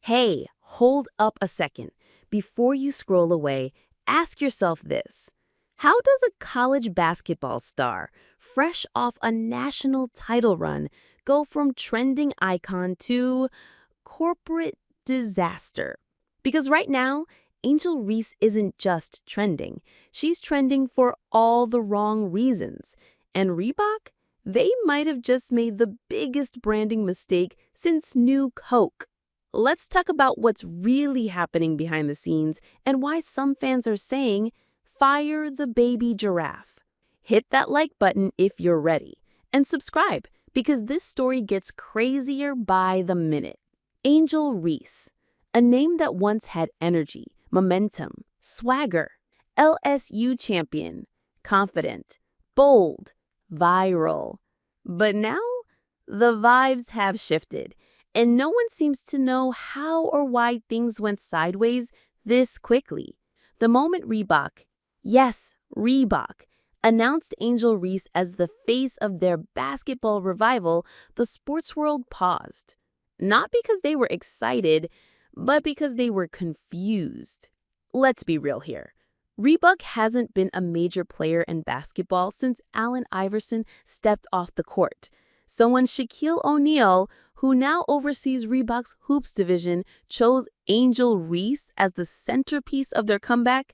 Hey, hold up a second. Before you scroll away, ask yourself this. How does a college basketball star, fresh off a national title run, go from trending icon to corporate disaster? Because right now, Angel Reese isn't just trending. She's trending for all the wrong reasons. And Reebok? They might have just made the biggest branding mistake since New Coke. Let's talk about what's really happening behind the scenes and why some fans are saying, fire the baby giraffe. Hit that like button if you're ready, and subscribe because this story gets crazier by the minute. Angel Reese, a name that once had energy, momentum, swagger, LSU champion, confident, bold, viral. But now, the vibes have shifted, and no one seems to know how or why things went sideways this quickly. The moment Reebok, yes, Reebok, announced Angel Reese as the face of their basketball revival, the sports world paused. Not because they were excited, but because they were confused. Let's be real here. Reebok hasn't been a major player in basketball since Allen Iverson stepped off the court. So when Shaquille O'Neal, who now oversees Reebok's Hoops division, chose Angel Reese as the centerpiece of their comeback,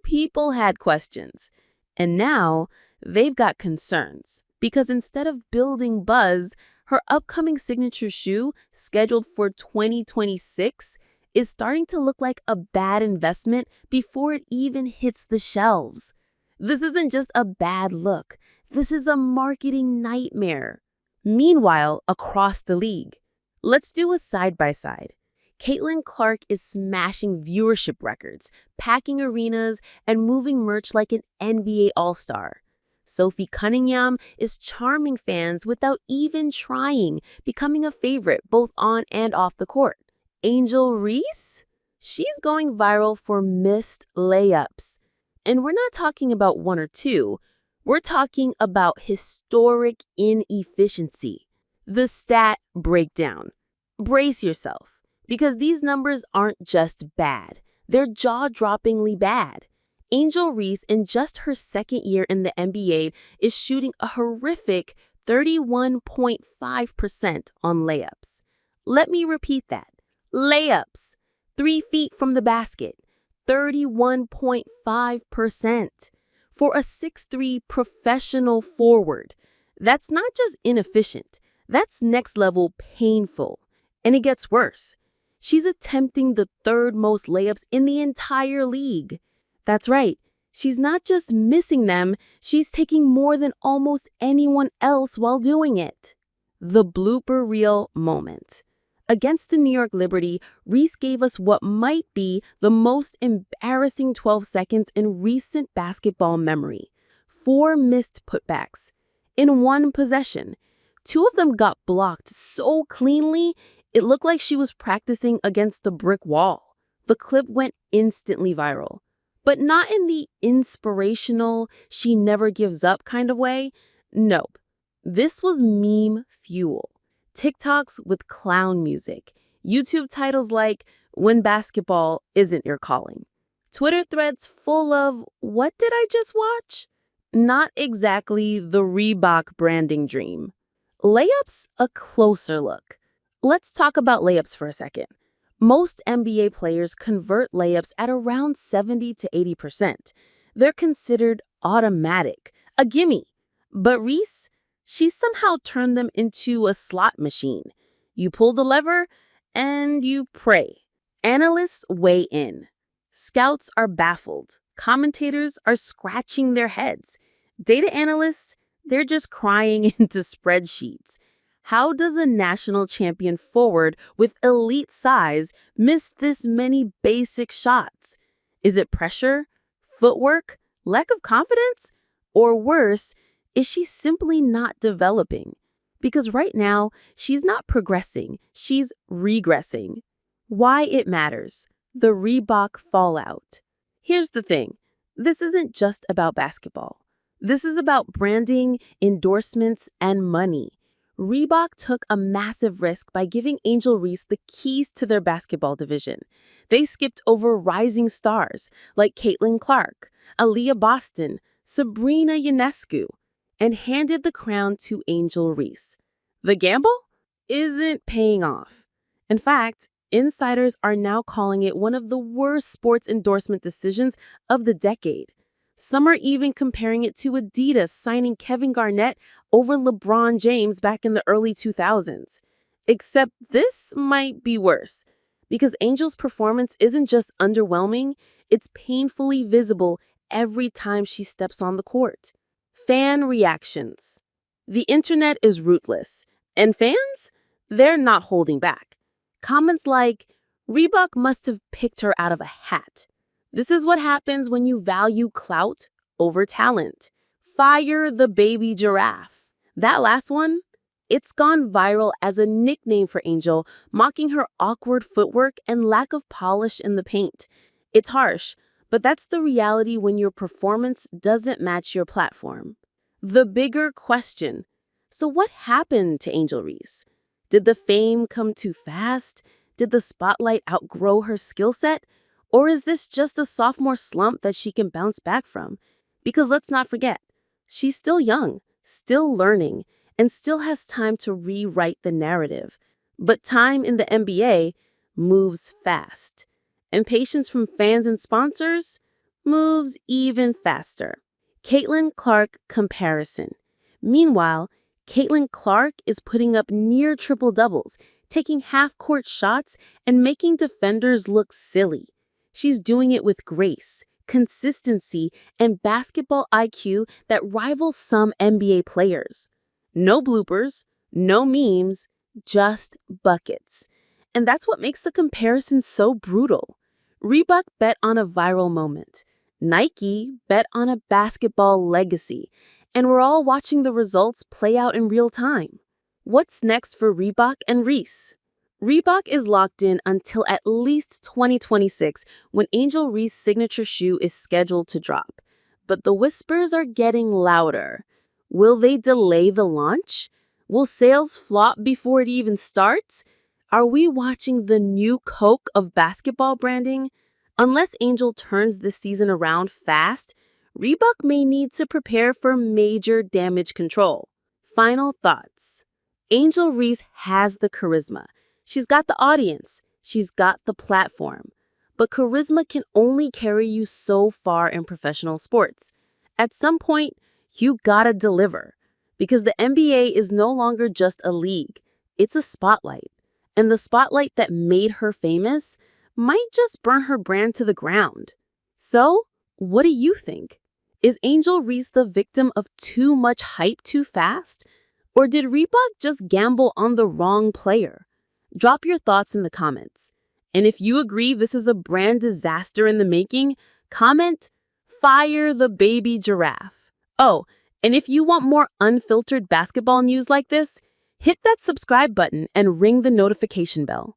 people had questions. And now they've got concerns. Because instead of building buzz, her upcoming signature shoe, scheduled for 2026, is starting to look like a bad investment before it even hits the shelves. This isn't just a bad look. This is a marketing nightmare. Meanwhile, across the league, let's do a side-by-side. Caitlin Clark is smashing viewership records, packing arenas, and moving merch like an NBA All-Star. Sophie Cunningham is charming fans without even trying, becoming a favorite both on and off the court. Angel Reese? She's going viral for missed layups. And we're not talking about one or two. We're talking about historic inefficiency. The stat breakdown. Brace yourself, because these numbers aren't just bad. They're jaw-droppingly bad. Angel Reese, in just her second year in the NBA, is shooting a horrific 31.5% on layups. Let me repeat that. Layups, 3 feet from the basket, 31.5%. For a 6'3" professional forward, that's not just inefficient, that's next-level painful. And it gets worse. She's attempting the third most layups in the entire league. That's right, she's not just missing them, she's taking more than almost anyone else while doing it. The blooper reel moment. Against the New York Liberty, Reese gave us what might be the most embarrassing 12 seconds in recent basketball memory. 4 missed putbacks. In one possession. 2 of them got blocked so cleanly, it looked like she was practicing against a brick wall. The clip went instantly viral. But not in the inspirational, she never gives up kind of way. Nope. This was meme fuel. TikToks with clown music, YouTube titles like When Basketball Isn't Your Calling, Twitter threads full of what did I just watch? Not exactly the Reebok branding dream. Layups, a closer look. Let's talk about layups for a second. Most NBA players convert layups at around 70 to 80%. They're considered automatic, a gimme. But Reese? She somehow turned them into a slot machine. You pull the lever and you pray. Analysts weigh in. Scouts are baffled. Commentators are scratching their heads. Data analysts, they're just crying into spreadsheets. How does a national champion forward with elite size miss this many basic shots? Is it pressure, footwork, lack of confidence? Or worse, is she simply not developing? Because right now, she's not progressing, she's regressing. Why it matters. The Reebok fallout. Here's the thing. This isn't just about basketball. This is about branding, endorsements, and money. Reebok took a massive risk by giving Angel Reese the keys to their basketball division. They skipped over rising stars like Caitlin Clark, Aaliyah Boston, Sabrina Ionescu, and handed the crown to Angel Reese. The gamble isn't paying off. In fact, insiders are now calling it one of the worst sports endorsement decisions of the decade. Some are even comparing it to Adidas signing Kevin Garnett over LeBron James back in the early 2000s. Except this might be worse, because Angel's performance isn't just underwhelming, it's painfully visible every time she steps on the court. Fan reactions. The internet is ruthless, and fans? They're not holding back. Comments like, Reebok must have picked her out of a hat. This is what happens when you value clout over talent. Fire the baby giraffe. That last one, it's gone viral as a nickname for Angel, mocking her awkward footwork and lack of polish in the paint. It's harsh, but that's the reality when your performance doesn't match your platform. The bigger question. So what happened to Angel Reese? Did the fame come too fast? Did the spotlight outgrow her skill set? Or is this just a sophomore slump that she can bounce back from? Because let's not forget, she's still young, still learning, and still has time to rewrite the narrative. But time in the NBA moves fast. And patience from fans and sponsors moves even faster. Caitlin Clark comparison. Meanwhile, Caitlin Clark is putting up near triple doubles, taking half-court shots and making defenders look silly. She's doing it with grace, consistency, and basketball IQ that rivals some NBA players. No bloopers, no memes, just buckets. And that's what makes the comparison so brutal. Reebok bet on a viral moment. Nike bet on a basketball legacy. And we're all watching the results play out in real time. What's next for Reebok and Reese? Reebok is locked in until at least 2026, when Angel Reese's signature shoe is scheduled to drop. But the whispers are getting louder. Will they delay the launch? Will sales flop before it even starts? Are we watching the new Coke of basketball branding? Unless Angel turns this season around fast, Reebok may need to prepare for major damage control. Final thoughts. Angel Reese has the charisma. She's got the audience. She's got the platform. But charisma can only carry you so far in professional sports. At some point, you gotta deliver. Because the NBA is no longer just a league. It's a spotlight. And the spotlight that made her famous might just burn her brand to the ground. So, what do you think? Is Angel Reese the victim of too much hype too fast? Or did Reebok just gamble on the wrong player? Drop your thoughts in the comments. And if you agree this is a brand disaster in the making, comment, fire the baby giraffe. Oh, and if you want more unfiltered basketball news like this, hit that subscribe button and ring the notification bell.